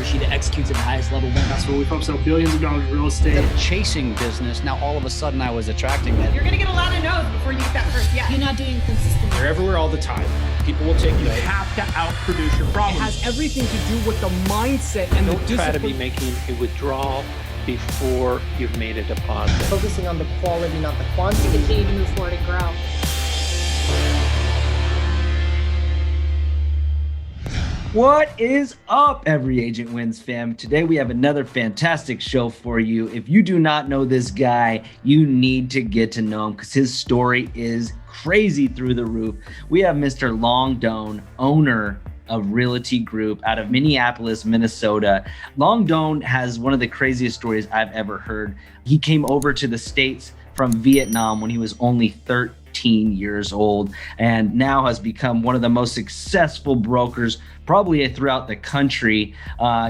machine that executes at the highest level. That's where we focus on billions of dollars in real estate. The chasing business, now all of a sudden I was attracting it. You're going to get a lot of no's before you get that first yes. You're not doing it consistently. You're everywhere all the time. People will take you. You have to outproduce your problems. It has everything to do with the mindset and the discipline. Don't try to be making a withdrawal before you've made a deposit. Focusing on the quality, not the quantity. Continue to move forward and grow. What is up, Every Agent Wins fam? Today we have another fantastic show for you. If you do not know this guy, you need to get to know him because his story is crazy through the roof. We have Mr. Doan, owner of Realty Group out of Minneapolis, Minnesota. Doan has one of the craziest stories I've ever heard. He came over to the States from Vietnam when he was only 13 years old and now has become one of the most successful brokers probably throughout the country.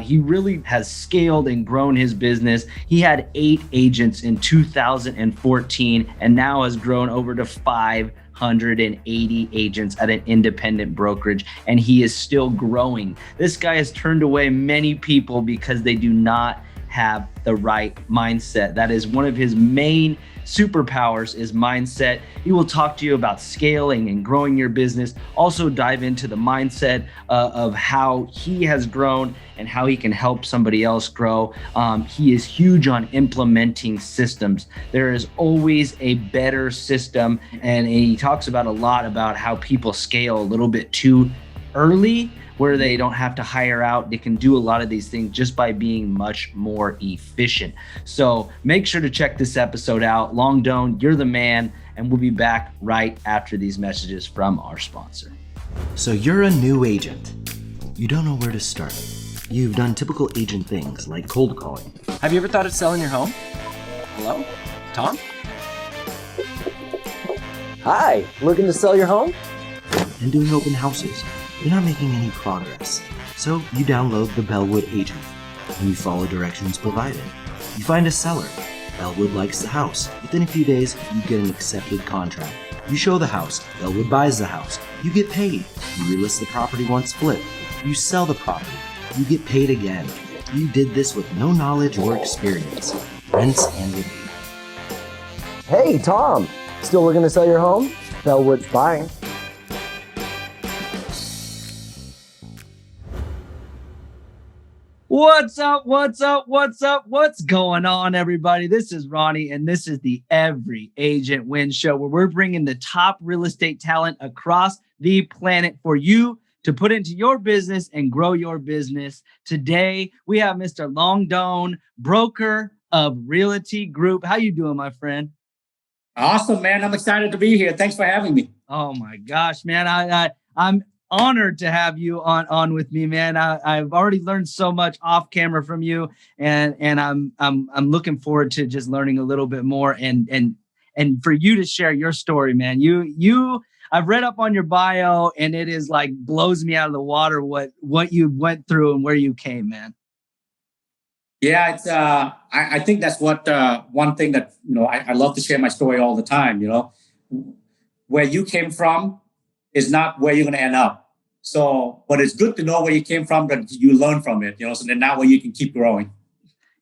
He really has scaled and grown his business. He had 8 agents in 2014 and now has grown over to 580 agents at an independent brokerage, and he is still growing. This guy has turned away many people because they do not have the right mindset. That is one of his main superpowers, is mindset. He will talk to you about scaling and growing your business, also dive into the mindset of how he has grown and how he can help somebody else grow. He is huge on implementing systems. There is always a better system, and he talks about a lot about how people scale a little bit too early, where they don't have to hire out. They can do a lot of these things just by being much more efficient. So make sure to check this episode out. Doan, you're the man, and we'll be back right after these messages from our sponsor. So you're a new agent. You don't know where to start. You've done typical agent things like cold calling. Have you ever thought of selling your home? Hello? Tom? Hi, looking to sell your home? And doing open houses. You're not making any progress. So you download the Bellwood Agent and you follow directions provided. You find a seller. Bellwood likes the house. Within a few days, you get an accepted contract. You show the house. Bellwood buys the house. You get paid. You relist the property once flipped. You sell the property. You get paid again. You did this with no knowledge or experience. Rinse and repeat. Hey, Tom. Still looking to sell your home? Bellwood's buying. What's up? What's up? What's up? What's going on, everybody? This is Ronnie, and this is the Every Agent Wins show, where we're bringing the top real estate talent across the planet for you to put into your business and grow your business. Today, we have Mr. Doan, broker of Realty Group. How you doing, my friend? Awesome, man. I'm excited to be here. Thanks for having me. Oh my gosh, man. I'm honored to have you on with me, man. I've already learned so much off camera from you, and I'm looking forward to just learning a little bit more and for you to share your story, man. I've read up on your bio, and it is like blows me out of the water what you went through and where you came, man. Yeah, it's I think that's what one thing that I love to share my story all the time. Where you came from is not where you're going to end up. So, but it's good to know where you came from, that you learn from it, so then that way you can keep growing.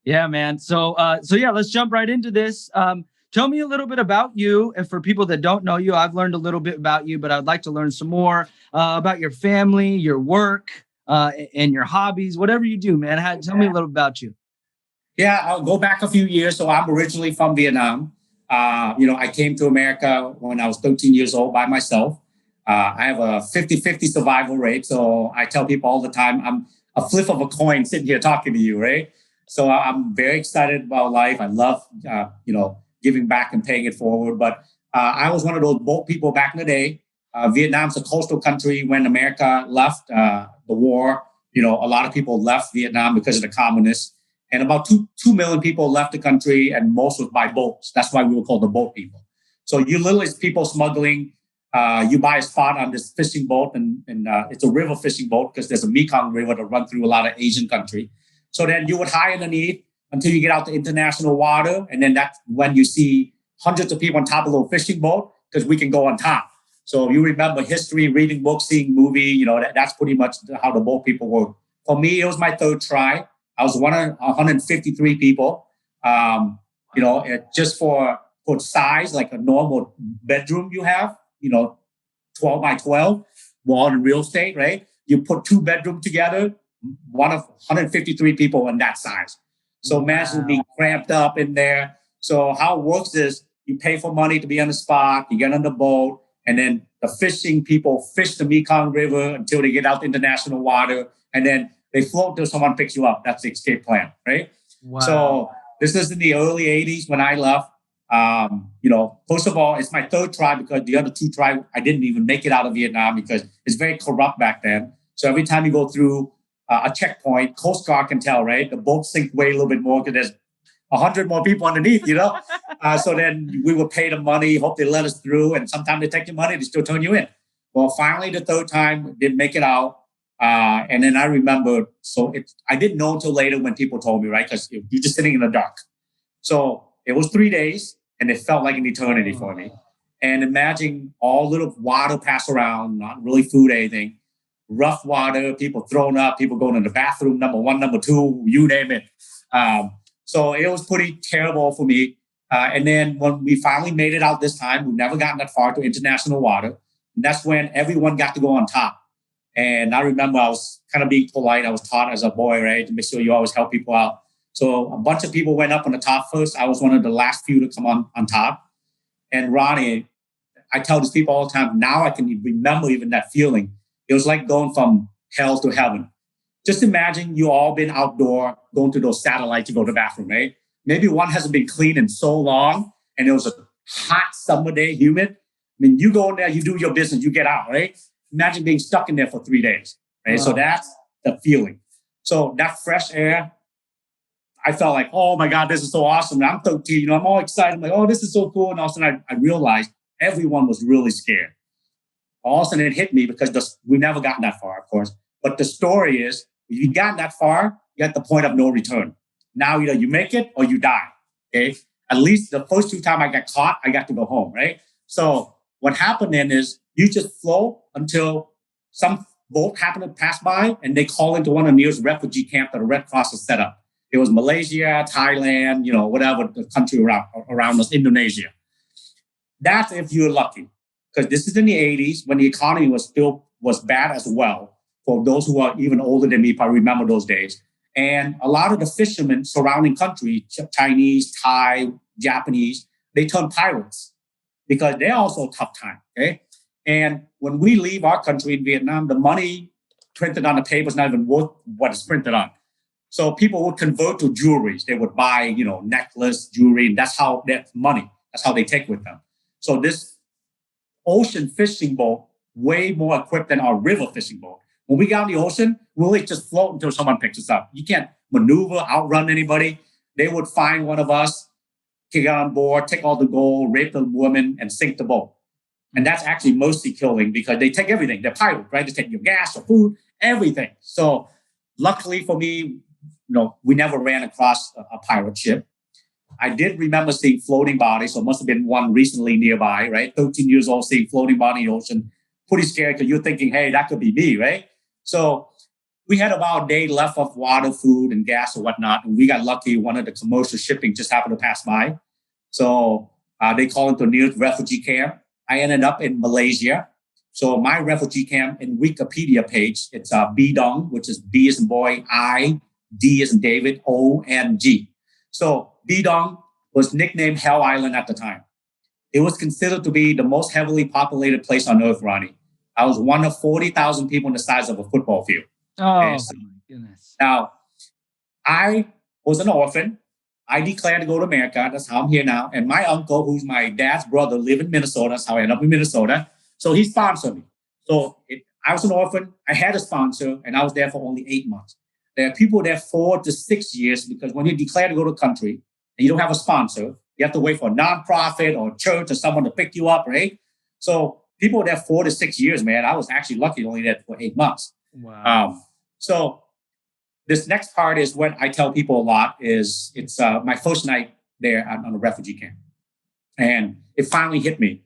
Yeah, man. So yeah, let's jump right into this. Tell me a little bit about you. And for people that don't know you, I've learned a little bit about you, but I'd like to learn some more about your family, your work, and your hobbies, whatever you do, man. Tell me a little about you. Yeah, I'll go back a few years. So I'm originally from Vietnam. I came to America when I was 13 years old by myself. I have a 50-50 survival rate. So I tell people all the time, I'm a flip of a coin sitting here talking to you, right? So I'm very excited about life. I love, giving back and paying it forward. But I was one of those boat people back in the day. Vietnam's a coastal country. When America left the war, a lot of people left Vietnam because of the communists. And about 2 million people left the country, and most was by boats. That's why we were called the boat people. So you literally people smuggling. You buy a spot on this fishing boat, and it's a river fishing boat because there's a Mekong River that runs through a lot of Asian country. So then you would hide underneath until you get out to international water. And then that's when you see hundreds of people on top of a little fishing boat because we can go on top. So you remember history, reading books, seeing movie, that's pretty much how the boat people were for me, it was my third try. I was one of 153 people. Just for size, like a normal bedroom you have, 12 by 12, wall in real estate, right? You put two bedrooms together, one of 153 people in that size. So imagine being cramped up in there. So how it works is you pay for money to be on the spot, you get on the boat, and then the fishing people fish the Mekong River until they get out to international water, and then they float till someone picks you up. That's the escape plan, right? Wow. So this is in the early 80s when I left. First of all, it's my third try because the other two try, I didn't even make it out of Vietnam because it's very corrupt back then. So every time you go through a checkpoint, Coast Guard can tell, right? The boat sink way a little bit more because there's 100 more people underneath, So then we would pay the money, hope they let us through. And sometimes they take your money, they still turn you in. Well, finally, the third time, didn't make it out. And then I remember, I didn't know until later when people told me, right? Because you're just sitting in the dark. So it was 3 days and it felt like an eternity for me. And imagine all little water pass around, not really food or anything, rough water, people thrown up, people going to the bathroom, number one, number two, you name it. So it was pretty terrible for me. And then when we finally made it out this time, we've never gotten that far to international water. And that's when everyone got to go on top. And I remember I was kind of being polite. I was taught as a boy, right, to make sure you always help people out. So a bunch of people went up on the top first. I was one of the last few to come on top. And Ronnie, I tell these people all the time, now I can remember even that feeling. It was like going from hell to heaven. Just imagine you all been outdoor, going to those satellites to go to the bathroom, right? Maybe one hasn't been cleaned in so long, and it was a hot summer day, humid. I mean, you go in there, you do your business, you get out, right? Imagine being stuck in there for 3 days, right? Wow. So that's the feeling. So that fresh air, I felt like, oh my God, this is so awesome. And I'm 13, I'm all excited. I'm like, oh, this is so cool. And all of a sudden I realized everyone was really scared. All of a sudden it hit me because we never gotten that far, of course. But the story is, if you gotten that far, you're at the point of no return. Now either you make it or you die, okay? At least the first two times I got caught, I got to go home, right? So what happened then is you just float until some boat happened to pass by and they call into one of the nearest refugee camps that the Red Cross has set up. It was Malaysia, Thailand, whatever the country around us, Indonesia. That's if you're lucky, because this is in the 80s when the economy was bad as well. For those who are even older than me, probably remember those days. And a lot of the fishermen surrounding countries, Chinese, Thai, Japanese, they turn pirates because they're also a tough time, okay? And when we leave our country in Vietnam, the money printed on the paper is not even worth what it's printed on. So people would convert to jewelry. They would buy, necklace, jewelry, and that's money. That's how they take with them. So this ocean fishing boat, way more equipped than our river fishing boat. When we got in the ocean, we'll just float until someone picks us up. You can't maneuver, outrun anybody. They would find one of us, get on board, take all the gold, rape the woman, and sink the boat. And that's actually mostly killing because they take everything. They're pirates, right? They take your gas, your food, everything. So luckily for me, we never ran across a pirate ship. I did remember seeing floating bodies, so it must have been one recently nearby, right? 13 years old, seeing floating body in the ocean. Pretty scary because you're thinking, hey, that could be me, right? So we had about a day left of water, food, and gas or whatnot. And we got lucky. One of the commercial shipping just happened to pass by. So they called into the nearest refugee camp. I ended up in Malaysia. So my refugee camp in Wikipedia page, it's Bidong, which is B as in boy, I, D as in David, O, and G. So Bidong was nicknamed Hell Island at the time. It was considered to be the most heavily populated place on earth, Ronnie. I was one of 40,000 people in the size of a football field. Oh, my goodness. Now, I was an orphan. I declared to go to America. That's how I'm here now. And my uncle, who's my dad's brother, lived in Minnesota. That's how I ended up in Minnesota. So he sponsored me. So I was an orphan. I had a sponsor, and I was there for only 8 months. There are people there 4 to 6 years because when you declare to go to a country and you don't have a sponsor, you have to wait for a nonprofit or a church or someone to pick you up, right? So people were there 4 to 6 years, man. I was actually lucky only there for 8 months. Wow. So this next part is what I tell people a lot is it's my first night there on a refugee camp. And it finally hit me.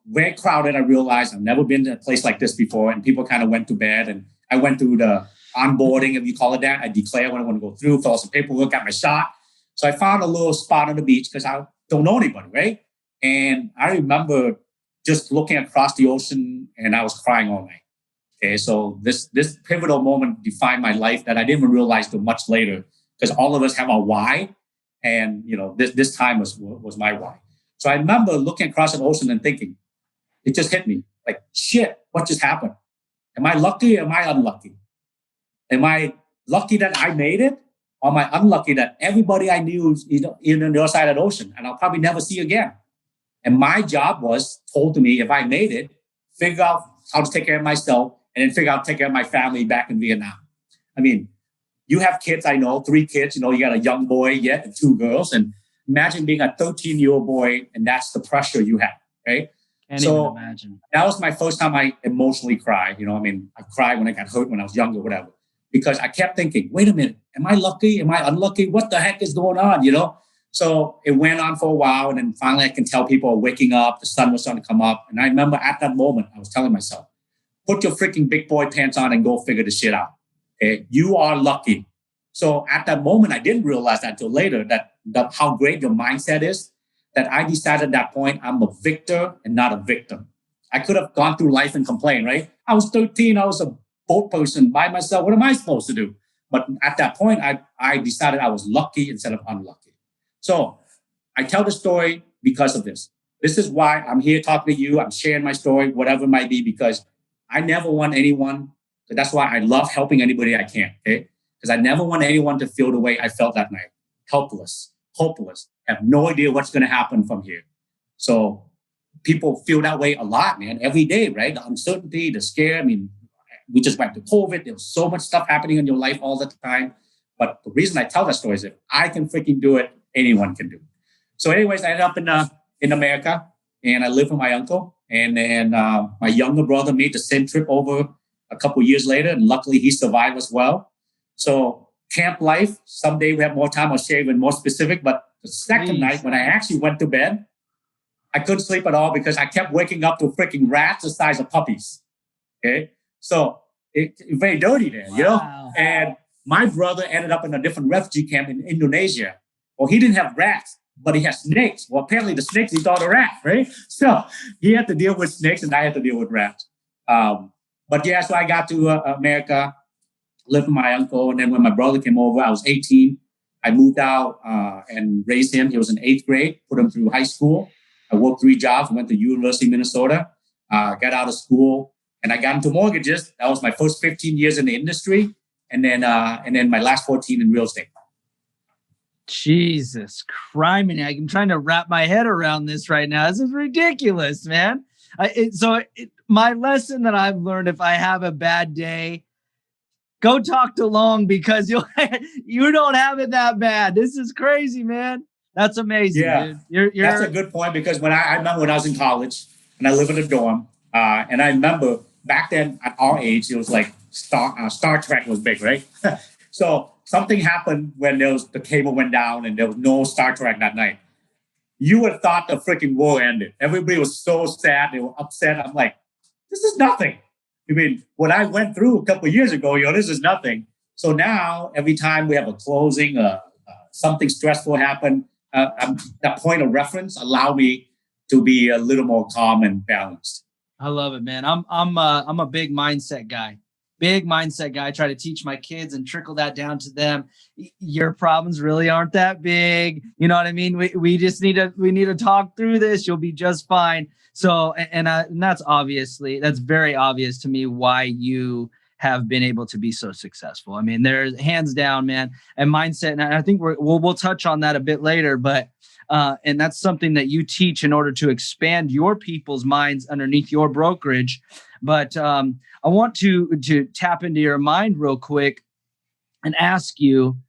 Very crowded. I realized I've never been to a place like this before. And people kind of went to bed. And I went through the onboarding, if you call it that. I declare when I want to go through, fill out some paperwork, got my shot. So I found a little spot on the beach because I don't know anybody, right? And I remember just looking across the ocean and I was crying all night. Okay, so this pivotal moment defined my life that I didn't even realize till much later, because all of us have our why, and this time was my why. So I remember looking across the ocean and thinking, it just hit me like, shit, what just happened? Am I lucky or am I unlucky? Am I lucky that I made it, or am I unlucky that everybody I knew is in the other side of the ocean and I'll probably never see again? And my job was told to me, if I made it, figure out how to take care of myself and then figure out how to take care of my family back in Vietnam. I mean, you have kids, I know, 3 kids, you got a young boy yet and 2 girls. And imagine being a 13-year-old boy and that's the pressure you have, right? Can't even imagine. That was my first time I emotionally cried. I cried when I got hurt when I was younger, whatever. Because I kept thinking, wait a minute, am I lucky? Am I unlucky? What the heck is going on, So it went on for a while. And then finally I can tell people are waking up. The sun was starting to come up. And I remember at that moment, I was telling myself, put your freaking big boy pants on and go figure this shit out. Okay? You are lucky. So at that moment, I didn't realize that until later, that how great your mindset is, that I decided at that point, I'm a victor and not a victim. I could have gone through life and complained, right? I was 13. I was a boat person by myself. What am I supposed to do? But at that point, I decided I was lucky instead of unlucky. So I tell the story because of this. This is why I'm here talking to you. I'm sharing my story, whatever it might be, because I never want anyone. That's why I love helping anybody I can, okay? Because I never want anyone to feel the way I felt that night. Helpless, hopeless, have no idea what's going to happen from here. So people feel that way a lot, man, every day, right? The uncertainty, the scare. I mean, we just went to COVID. There was so much stuff happening in your life all the time. But the reason I tell that story is if I can freaking do it, anyone can do it. So anyways, I ended up in America and I lived with my uncle. And then my younger brother made the same trip over a couple of years later. And luckily he survived as well. So camp life, someday we have more time, I'll share even more specific. But the second night when I actually went to bed, I couldn't sleep at all because I kept waking up to freaking rats the size of puppies. Okay. So it's very dirty there, And my brother ended up in a different refugee camp in Indonesia. Well, he didn't have rats, but he had snakes. Well, apparently the snakes eat all the rats, right? So he had to deal with snakes and I had to deal with rats. But yeah, so I got to America, lived with my uncle. And then when my brother came over, I was 18. I moved out and raised him. He was in 8th grade, put him through high school. I worked 3 jobs, went to University of Minnesota, got out of school, and I got into mortgages. That was my first 15 years in the industry. And then my last 14 in real estate. Jesus Christ, I'm trying to wrap my head around this right now. This is ridiculous, man. My lesson that I've learned, if I have a bad day, go talk to Long because you don't have it that bad. This is crazy, man. That's amazing, dude. That's a good point because I remember when I was in college and I lived in a dorm, and I remember back then at our age, it was like Star Trek was big, right? So something happened when the cable went down and there was no Star Trek that night. You would have thought the freaking war ended. Everybody was so sad. They were upset. I'm like, this is nothing. I mean, what I went through a couple of years ago, this is nothing. So now every time we have a closing, something stressful happen, that point of reference allow me to be a little more calm and balanced. I love it, man. I'm a big mindset guy. I try to teach my kids and trickle that down to them. Your problems really aren't that big. You know what I mean? We just need to talk through this. You'll be just fine. So, and that's very obvious to me why you have been able to be so successful. I mean, there's hands down, man, and mindset. And I think we'll touch on that a bit later, but and that's something that you teach in order to expand your people's minds underneath your brokerage. But I want to tap into your mind real quick and ask you,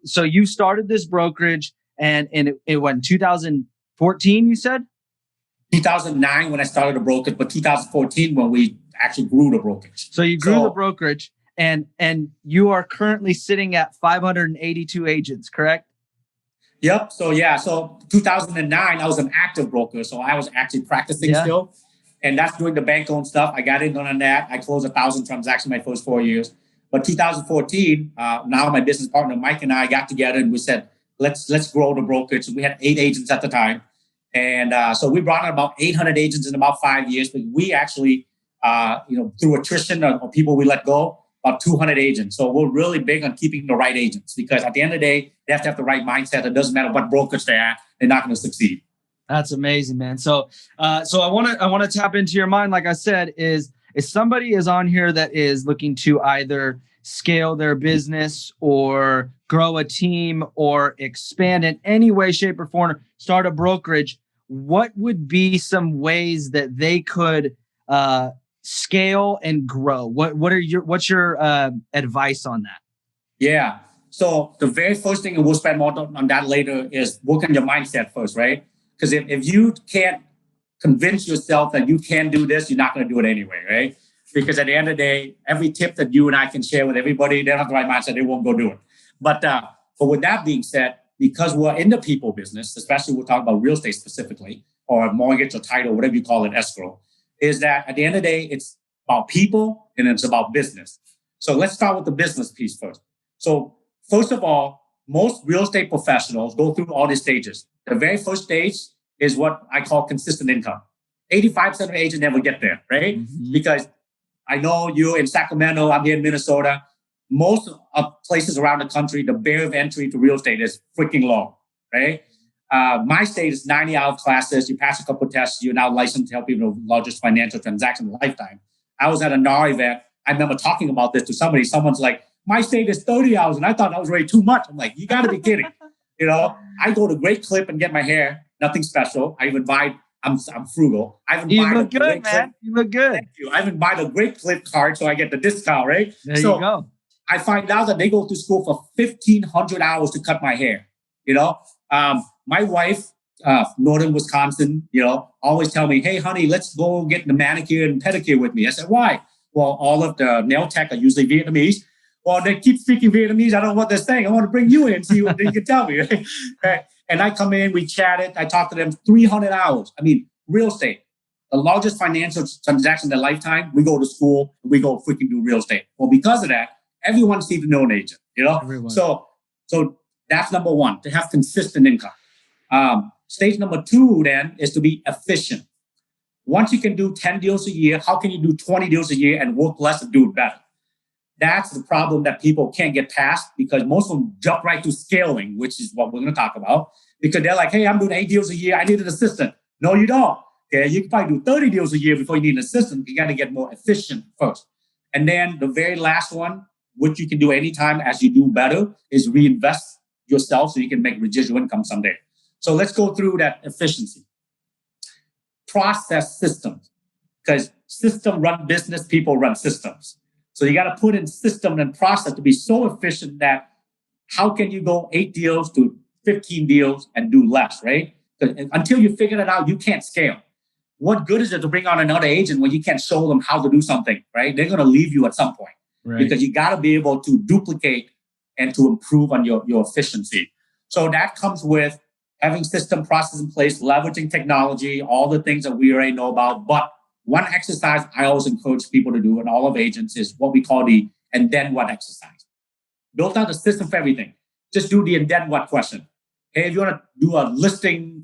so you started this brokerage and it went in 2014, you said? 2009 when I started the brokerage, but 2014 when we actually grew the brokerage. So you grew the brokerage and you are currently sitting at 582 agents, correct? Yep. So 2009, I was an active broker. So I was actually practicing still. And that's doing the bank loan stuff. I got in on that. I closed 1,000 transactions my first 4 years. But 2014, now my business partner Mike and I got together and we said, let's grow the brokerage. We had 8 agents at the time. And so we brought on about 800 agents in about 5 years. But we actually, through attrition or people we let go, about 200 agents. So we're really big on keeping the right agents because at the end of the day, they have to have the right mindset. It doesn't matter what brokerage they are, they're not going to succeed. That's amazing, man. So I want to tap into your mind. Like I said, is if somebody is on here that is looking to either scale their business or grow a team or expand in any way, shape, or form, start a brokerage, what would be some ways that they could scale and grow? What's your advice on that? Yeah. So the very first thing, and we'll spend more on that later, is work on your mindset first, right? Because if you can't convince yourself that you can do this, you're not going to do it anyway, right? Because at the end of the day, every tip that you and I can share with everybody, they don't have the right mindset, they won't go do it. But with that being said, because we're in the people business, especially we're talking about real estate specifically, or mortgage or title, whatever you call it, escrow, is that at the end of the day, it's about people and it's about business. So let's start with the business piece first. So first of all, most real estate professionals go through all these stages. The very first stage is what I call consistent income. 85% of agents never get there, right? Mm-hmm. Because I know you're in Sacramento, I'm here in Minnesota. Most of places around the country, the barrier of entry to real estate is freaking low, right? My state is 90-hour classes. You pass a couple of tests, you're now licensed to help people with the largest financial transaction in a lifetime. I was at a NAR event. I remember talking about this to somebody. Someone's like, my state is 30 hours. And I thought that was already too much. I'm like, you got to be kidding. I go to Great Clip and get my hair. Nothing special. I even buy, I'm frugal. You look good, man. You look good. Thank you. I even buy the Great Clip card so I get the discount, right? There you go. I find out that they go to school for 1,500 hours to cut my hair. My wife, Northern Wisconsin, always tell me, hey, honey, let's go get the manicure and pedicure with me. I said, why? Well, all of the nail tech are usually Vietnamese. Well, they keep speaking Vietnamese. I don't know what they're saying. I want to bring you in and see what you can tell me. Right? And I come in, we chatted. I talked to them 300 hours. I mean, real estate, the largest financial transaction in their lifetime. We go to school, we go freaking do real estate. Well, because of that, everyone needs to know an agent, Everyone. So that's number one, to have consistent income. Stage number 2 then is to be efficient. Once you can do 10 deals a year, how can you do 20 deals a year and work less and do it better? That's the problem that people can't get past because most of them jump right to scaling, which is what we're going to talk about. Because they're like, hey, I'm doing 8 deals a year. I need an assistant. No, you don't. Okay, you can probably do 30 deals a year before you need an assistant. You got to get more efficient first. And then the very last one, which you can do anytime as you do better, is reinvest yourself so you can make residual income someday. So let's go through that efficiency. Process systems. Because system run business, people run systems. So you got to put in system and process to be so efficient that how can you go 8 deals to 15 deals and do less, right? Until you figure it out, you can't scale. What good is it to bring on another agent when you can't show them how to do something, right? They're going to leave you at some point. Right. Because you got to be able to duplicate and to improve on your efficiency. So that comes with having system process in place, leveraging technology, all the things that we already know about. But one exercise I always encourage people to do, and all of agents, is what we call the and then what exercise. Build out a system for everything. Just do the and then what question. Hey, if you want to do a listing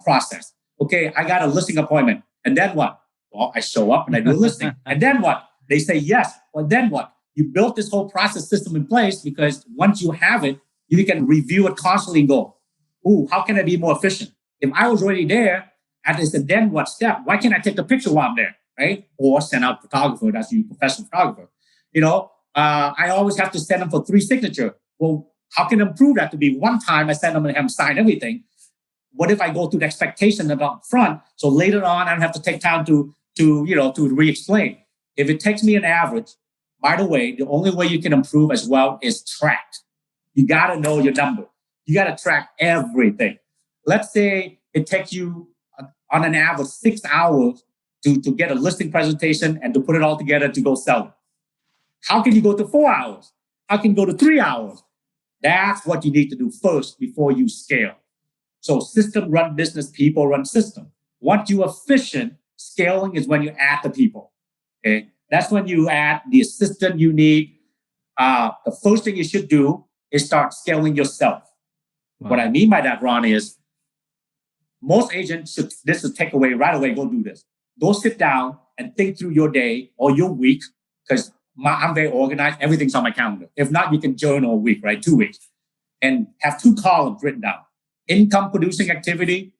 process, okay, I got a listing appointment. And then what? Well, I show up and I do a listing. And then what? They say yes. Well, then what? You built this whole process system in place because once you have it, you can review it constantly and go, ooh, how can I be more efficient? If I was already there at this and then what step, why can't I take the picture while I'm there, right? Or send out a photographer, that's your professional photographer. I always have to send them for 3 signature. Well, how can I improve that to be one time I send them and have them sign everything? What if I go through the expectation up front? So later on, I don't have to take time to re-explain. If it takes me an average, by the way, the only way you can improve as well is track. You got to know your number. You got to track everything. Let's say it takes you on an average 6 hours to get a listing presentation and to put it all together to go sell it. How can you go to 4 hours? How can you go to 3 hours? That's what you need to do first before you scale. So system run business, people run system. Once you're efficient, scaling is when you add the people. Okay, that's when you add the assistant you need, the first thing you should do is start scaling yourself. Wow. What I mean by that, Ron, is most agents should, this is a takeaway right away, go do this. Go sit down and think through your day or your week, because I'm very organized. Everything's on my calendar. If not, you can journal a week, right? 2 weeks. And have 2 columns written down. Income producing activity,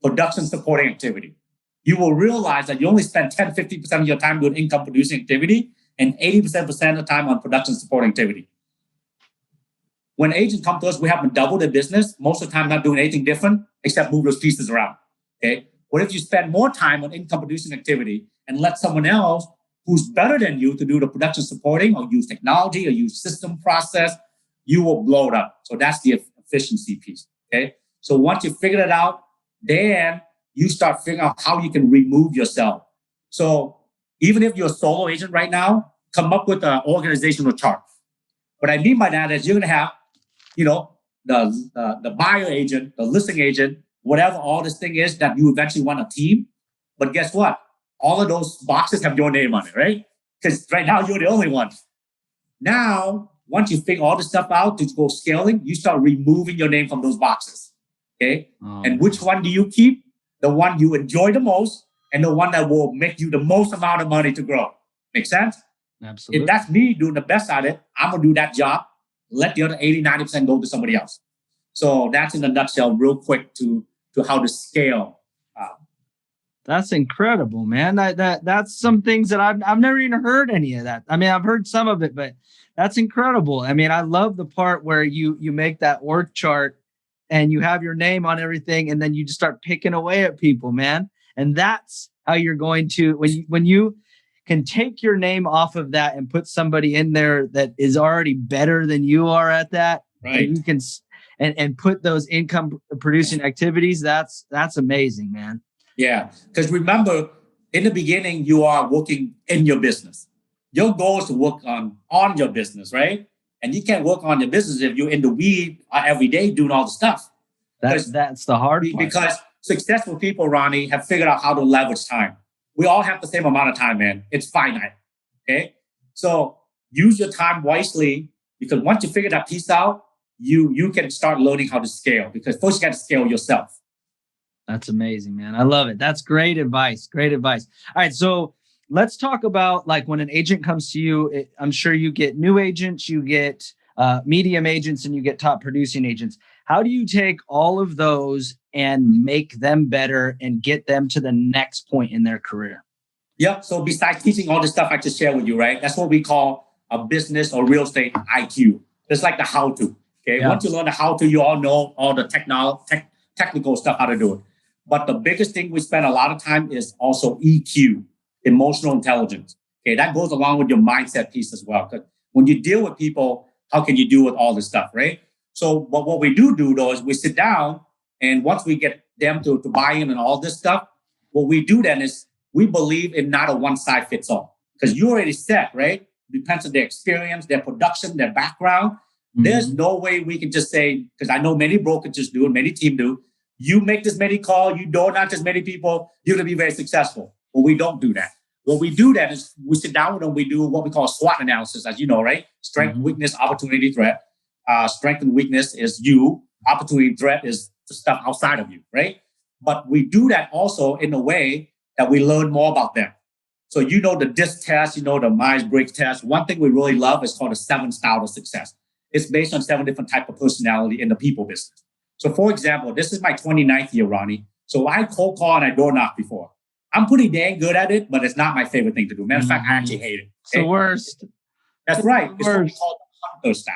production supporting activity. You will realize that you only spend 10-50% of your time doing income producing activity and 80% of the time on production supporting activity. When agents come to us, we have them double their business, most of the time not doing anything different except move those pieces around. Okay. What if you spend more time on income producing activity and let someone else who's better than you to do the production supporting or use technology or use system process, you will blow it up. So that's the efficiency piece. Okay. So once you figure it out, then you start figuring out how you can remove yourself. So even if you're a solo agent right now, come up with an organizational chart. What I mean by that is you're going to have, the buyer agent, the listing agent, whatever all this thing is that you eventually want a team. But guess what? All of those boxes have your name on it, right? Because right now you're the only one. Now, once you figure all this stuff out to go scaling, you start removing your name from those boxes. Okay. And which one do you keep? The one you enjoy the most and the one that will make you the most amount of money to grow. Make sense? Absolutely. If that's me doing the best at it, I'm going to do that job. Let the other 80-90% go to somebody else. So that's in a nutshell, real quick, to how to scale. That's incredible, man. That's some things that I've never even heard any of that. I mean, I've heard some of it, but that's incredible. I mean, I love the part where you make that org chart and you have your name on everything, and then you just start picking away at people, man. And that's how you're going to, when you can take your name off of that and put somebody in there that is already better than you are at that, right? And you can and put those income producing activities. That's amazing, man. Yeah, because remember, in the beginning, you are working in your business. Your goal is to work on your business, right? And you can't work on your business if you're in the weed every day doing all the stuff. That's the hard part. Because successful people, Ronnie, have figured out how to leverage time. We all have the same amount of time, man. It's finite, okay? So use your time wisely, because once you figure that piece out, you can start learning how to scale, because first you got to scale yourself. That's amazing, man. I love it. That's great advice. Great advice. All right. So let's talk about, like, when an agent comes to you, I'm sure you get new agents, you get medium agents, and you get top producing agents. How do you take all of those and make them better and get them to the next point in their career? Yep. So besides teaching all the stuff I just shared with you, right? That's what we call a business or real estate IQ. It's like the how-to. Okay. Yeah. Once you learn the how-to, you all know all the technical stuff, how to do it. But the biggest thing we spend a lot of time is also EQ, emotional intelligence. Okay, that goes along with your mindset piece as well. Because when you deal with people, how can you deal with all this stuff, right? So, but what we do though is we sit down, and once we get them to buy in and all this stuff, what we do then is we believe in not a one size fits all, because you already set, right? Depends on their experience, their production, their background. Mm-hmm. There's no way we can just say, because I know many brokerages do and many teams do, you make this many calls, you don't knock this many people, you're going to be very successful. But we don't do that. What we do then is we sit down with them, we do what we call SWOT analysis, as you know, right? Strength, mm-hmm. weakness, opportunity, threat. Strength and weakness is you. Opportunity and threat is the stuff outside of you, right? But we do that also in a way that we learn more about them. So you know the DISC test, you know the Myers-Briggs test. One thing we really love is called the 7 styles of success. It's based on 7 different types of personality in the people business. So for example, this is my 29th year, Ronnie. So I cold call and I door knock before. I'm pretty dang good at it, but it's not my favorite thing to do. Matter of fact, I actually hate it. Okay? It's the worst. That's right. It's what we call the hunter style.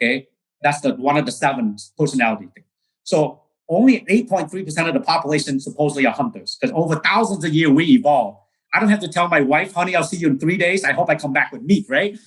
Okay. That's one of the 7 personality things. So only 8.3% of the population supposedly are hunters, because over thousands of years we evolve. I don't have to tell my wife, honey, I'll see you in 3 days. I hope I come back with meat, right?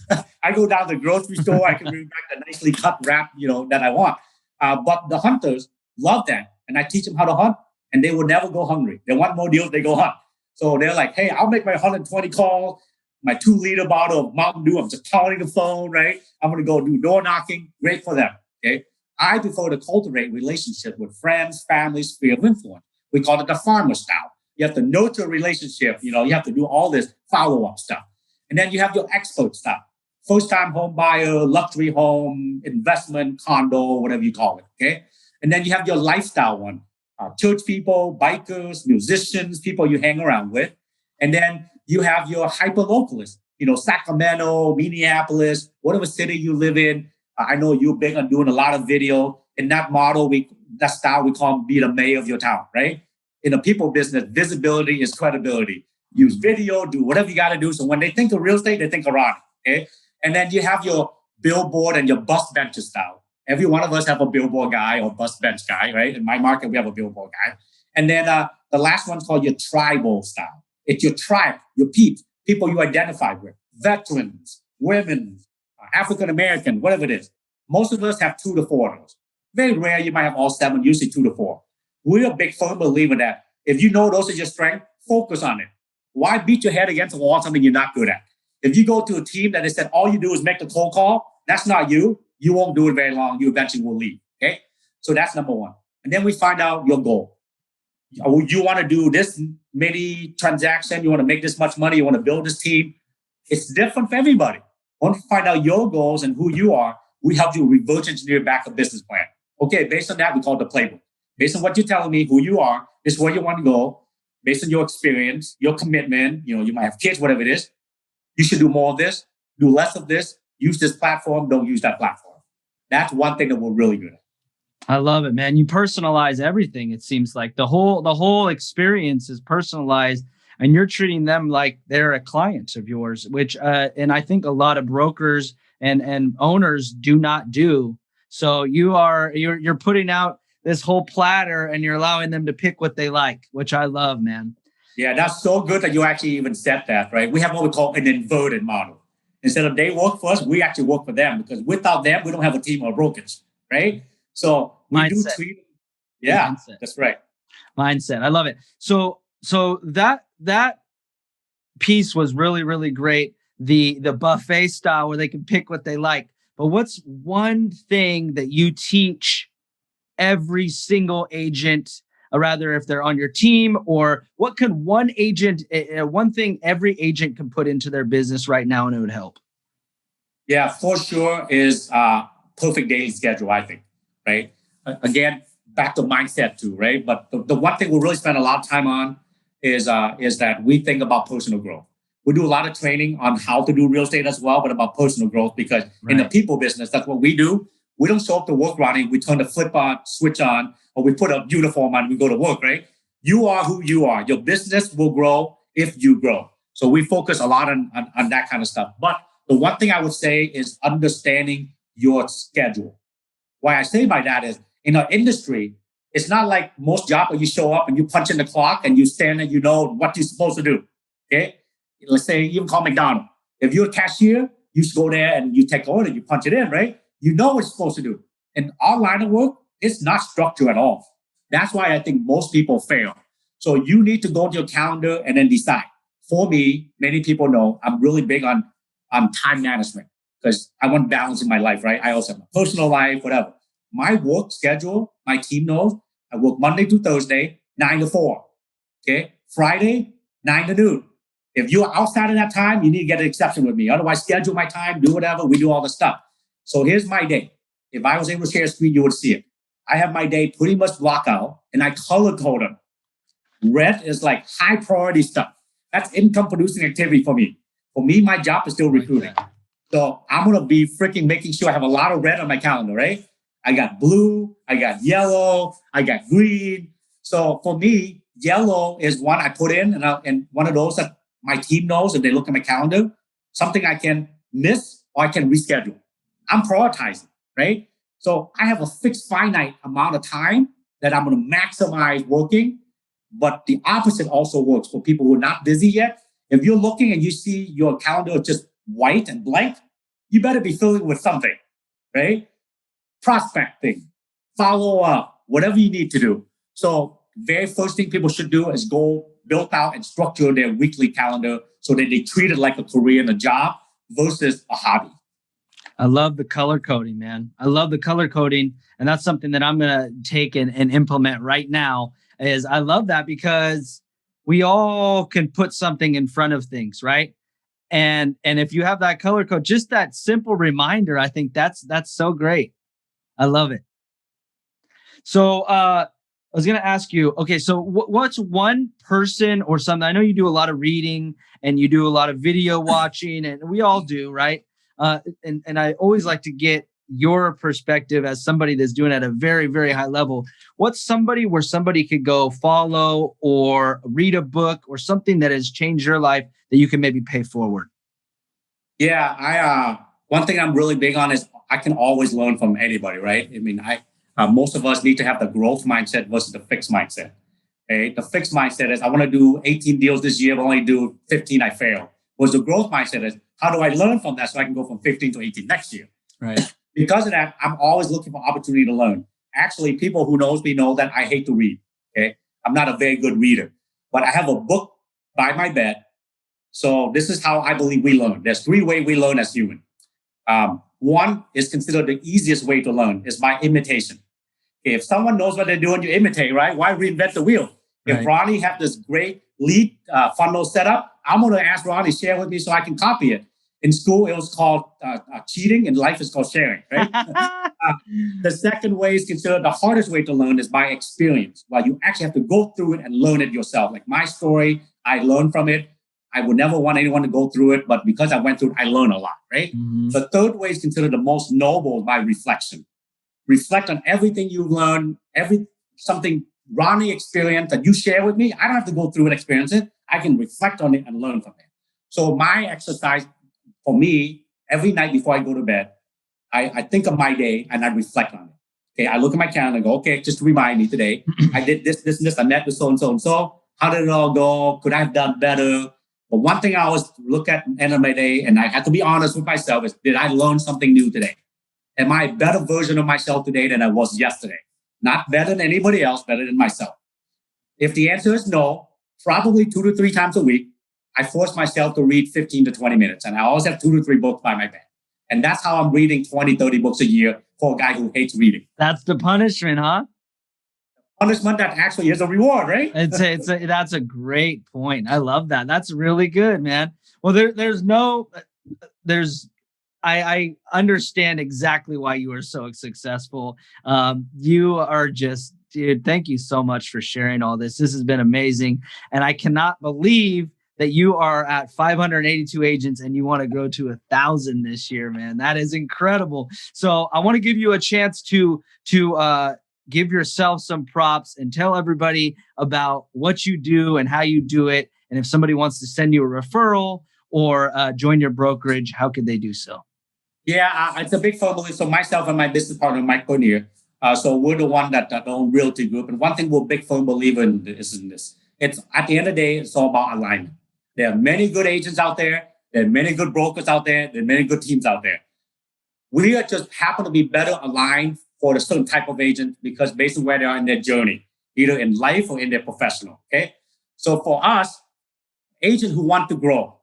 I go down to the grocery store. I can bring back the nicely cut wrap, that I want. But the hunters love that. And I teach them how to hunt, and they will never go hungry. They want more deals, they go hunt. So they're like, hey, I'll make my 120 calls, my 2-liter bottle of Mountain Dew. I'm just calling the phone, right? I'm going to go do door knocking. Great for them, okay? I prefer to cultivate relationship with friends, families, sphere of influence. We call it the farmer style. You have to nurture a relationship. You have to do all this follow-up stuff. And then you have your expert stuff. first-time home buyer, luxury home, investment, condo, whatever you call it, okay? And then you have your lifestyle one, church people, bikers, musicians, people you hang around with. And then you have your hyper-localists, Sacramento, Minneapolis, whatever city you live in. I know you're big on doing a lot of video. In that model, that style, we call be the mayor of your town, right? In a people business, visibility is credibility. Use video, do whatever you got to do. So when they think of real estate, they think of Ronnie, okay? And then you have your billboard and your bus bencher style. Every one of us have a billboard guy or bus bench guy, right? In my market, we have a billboard guy. And then the last one's called your tribal style. It's your tribe, your peeps, people you identify with, veterans, women, African-American, whatever it is. Most of us have 2 to 4 of those. Very rare, you might have all 7, usually 2 to 4. We're a big firm believer that if you know those are your strengths, focus on it. Why beat your head against the wall on something you're not good at? If you go to a team that they said all you do is make the cold call, that's not you. You won't do it very long. You eventually will leave. Okay? So that's number one. And then we find out your goal. You want to do this many transaction. You want to make this much money. You want to build this team. It's different for everybody. Once you find out your goals and who you are, we help you reverse engineer back a business plan. Okay, based on that, we call it the playbook. Based on what you're telling me, who you are, this is where you want to go. Based on your experience, your commitment, you might have kids, whatever it is. You should do more of this, do less of this, use this platform, don't use that platform. That's one thing that we're really good at. I love it, man. You personalize everything. It seems like the whole experience is personalized, and you're treating them like they're a client of yours, which and I think a lot of brokers and owners do not do. So you're putting out this whole platter and you're allowing them to pick what they like, which I love, man. Yeah, that's so good that you actually even said that, right? We have what we call an inverted model. Instead of they work for us, we actually work for them, because without them, we don't have a team of brokers, right? So we do treat. Yeah, mindset. That's right. Mindset. I love it. So that piece was really, really great. The buffet style where they can pick what they like. But what's one thing that you teach every single agent, or rather if they're on your team, or what can one thing every agent can put into their business right now and it would help? Yeah, for sure is perfect daily schedule, I think, right? Again, back to mindset too, right? But the one thing we really spend a lot of time on is that we think about personal growth. We do a lot of training on how to do real estate as well, but about personal growth, because in the people business, that's what we do. We don't show up to work running. We turn the switch on, or we put a uniform on and we go to work, right? You are who you are. Your business will grow if you grow. So we focus a lot on that kind of stuff. But the one thing I would say is understanding your schedule. Why I say by that is, in our industry, it's not like most jobs where you show up and you punch in the clock and you stand and you know what you're supposed to do, okay? Let's say even call McDonald's. If you're a cashier, you should go there and you take an order, you punch it in, right? You know what you're supposed to do. In our line of work, it's not structured at all. That's why I think most people fail. So you need to go to your calendar and then decide. For me, many people know I'm really big on time management, because I want balance in my life, right? I also have a personal life, whatever. My work schedule, my team knows, I work Monday to Thursday, 9 to 4. Okay? Friday, 9 to noon. If you're outside of that time, you need to get an exception with me. Otherwise, schedule my time, do whatever. We do all the stuff. So here's my day. If I was able to share a screen, you would see it. I have my day pretty much blocked out, and I color code them. Red is like high priority stuff. That's income producing activity for me. For me, my job is still recruiting. So I'm going to be freaking making sure I have a lot of red on my calendar, right? I got blue, I got yellow, I got green. So for me, yellow is one I put in, and one of those that my team knows if they look at my calendar, something I can miss or I can reschedule. I'm prioritizing, right? So I have a fixed finite amount of time that I'm going to maximize working. But the opposite also works for people who are not busy yet. If you're looking and you see your calendar just white and blank, you better be filling with something, right? Prospecting, follow up, whatever you need to do. So very first thing people should do is go build out and structure their weekly calendar so that they treat it like a career and a job versus a hobby. I love the color coding, man. I love the color coding. And that's something that I'm going to take and implement right now. Is I love that, because we all can put something in front of things, right? And if you have that color code, just that simple reminder, I think that's so great. I love it. So I was going to ask you, okay, so what's one person or something? I know you do a lot of reading and you do a lot of video watching, and we all do, right? And I always like to get your perspective as somebody that's doing it at a very, very high level. What's somebody where somebody could go follow or read a book or something that has changed your life that you can maybe pay forward? Yeah, one thing I'm really big on is I can always learn from anybody, right? I mean, most of us need to have the growth mindset versus the fixed mindset. Okay, the fixed mindset is I want to do 18 deals this year, but only do 15, I fail. Whereas the growth mindset is how do I learn from that so I can go from 15 to 18 next year? Right. Because of that, I'm always looking for opportunity to learn. Actually, people who knows me know that I hate to read. Okay, I'm not a very good reader, but I have a book by my bed. So this is how I believe we learn. There's 3 ways we learn as human. One is considered the easiest way to learn is by imitation. If someone knows what they're doing, you imitate, right? Why reinvent the wheel? Right. If Ronnie have this great lead funnel set up, I'm going to ask Ronnie to share with me so I can copy it. In school, it was called cheating. In life, it's called sharing, right? The second way is considered the hardest way to learn is by experience. Well, you actually have to go through it and learn it yourself. Like my story, I learned from it. I would never want anyone to go through it, but because I went through it, I learned a lot, right? Mm-hmm. The third way is considered the most noble by reflection. Reflect on everything you've learned, something Ronnie experienced that you share with me. I don't have to go through and experience it. I can reflect on it and learn from it. So my exercise for me, every night before I go to bed, I think of my day and I reflect on it. Okay, I look at my calendar and go, okay, just to remind me today, I did this, I met with so and so. How did it all go? Could I have done better? But one thing I always look at the end of my day, and I have to be honest with myself, is did I learn something new today? Am I a better version of myself today than I was yesterday? Not better than anybody else, better than myself. If the answer is no, probably 2 to 3 times a week, I force myself to read 15 to 20 minutes. And I always have 2 to 3 books by my bed. And that's how I'm reading 20, 30 books a year for a guy who hates reading. That's the punishment, huh? Punishment that actually is a reward, right? That's a great point. I love that. That's really good, man. Well, I understand exactly why you are so successful. You are just, dude, thank you so much for sharing all this. This has been amazing. And I cannot believe that you are at 582 agents and you want to go to 1,000 this year, man. That is incredible. So I want to give you a chance to give yourself some props and tell everybody about what you do and how you do it. And if somebody wants to send you a referral or join your brokerage, how could they do so? Yeah, it's a big family. So myself and my business partner, Mike Cornier. So we're the one that own Realty Group. And one thing we're big firm believer in this. It's at the end of the day, it's all about alignment. There are many good agents out there. There are many good brokers out there. There are many good teams out there. We are just happen to be better aligned for a certain type of agent because based on where they are in their journey, either in life or in their professional. Okay. So for us, agents who want to grow,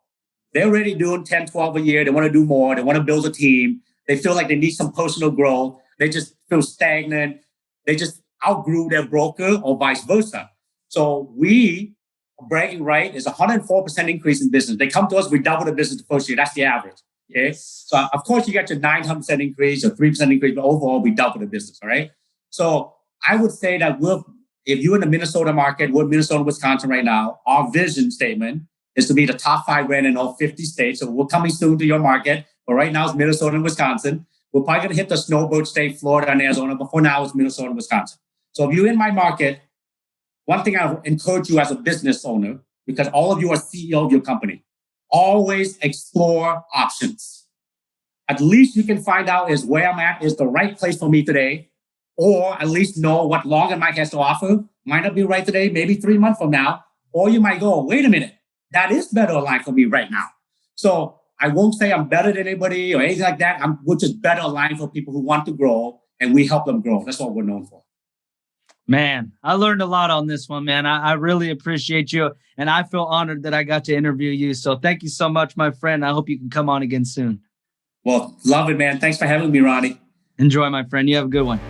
they're already doing 10, 12 a year. They want to do more. They want to build a team. They feel like they need some personal growth. They just feel stagnant. They just outgrew their broker or vice versa. So we, bragging right, is 104% increase in business. They come to us, we double the business the first year. That's the average. Okay. Yes. So of course you get your 900% increase or 3% increase, but overall we double the business. All right. So I would say that if you're in the Minnesota market, we're in Minnesota, Wisconsin right now. Our vision statement is to be the top 5 brand in all 50 states. So we're coming soon to your market. But right now it's Minnesota and Wisconsin. We're probably going to hit the snowbird state, Florida and Arizona. But for now it's Minnesota and Wisconsin. So if you're in my market, one thing I encourage you as a business owner, because all of you are CEO of your company, always explore options. At least you can find out is where I'm at is the right place for me today, or at least know what Long & Mike has to offer. Might not be right today, maybe 3 months from now. Or you might go, wait a minute, that is better aligned for me right now. So I won't say I'm better than anybody or anything like that. We're just better aligned for people who want to grow, and we help them grow. That's what we're known for. Man, I learned a lot on this one, man. I really appreciate you. And I feel honored that I got to interview you. So thank you so much, my friend. I hope you can come on again soon. Well, love it, man. Thanks for having me, Ronnie. Enjoy, my friend. You have a good one.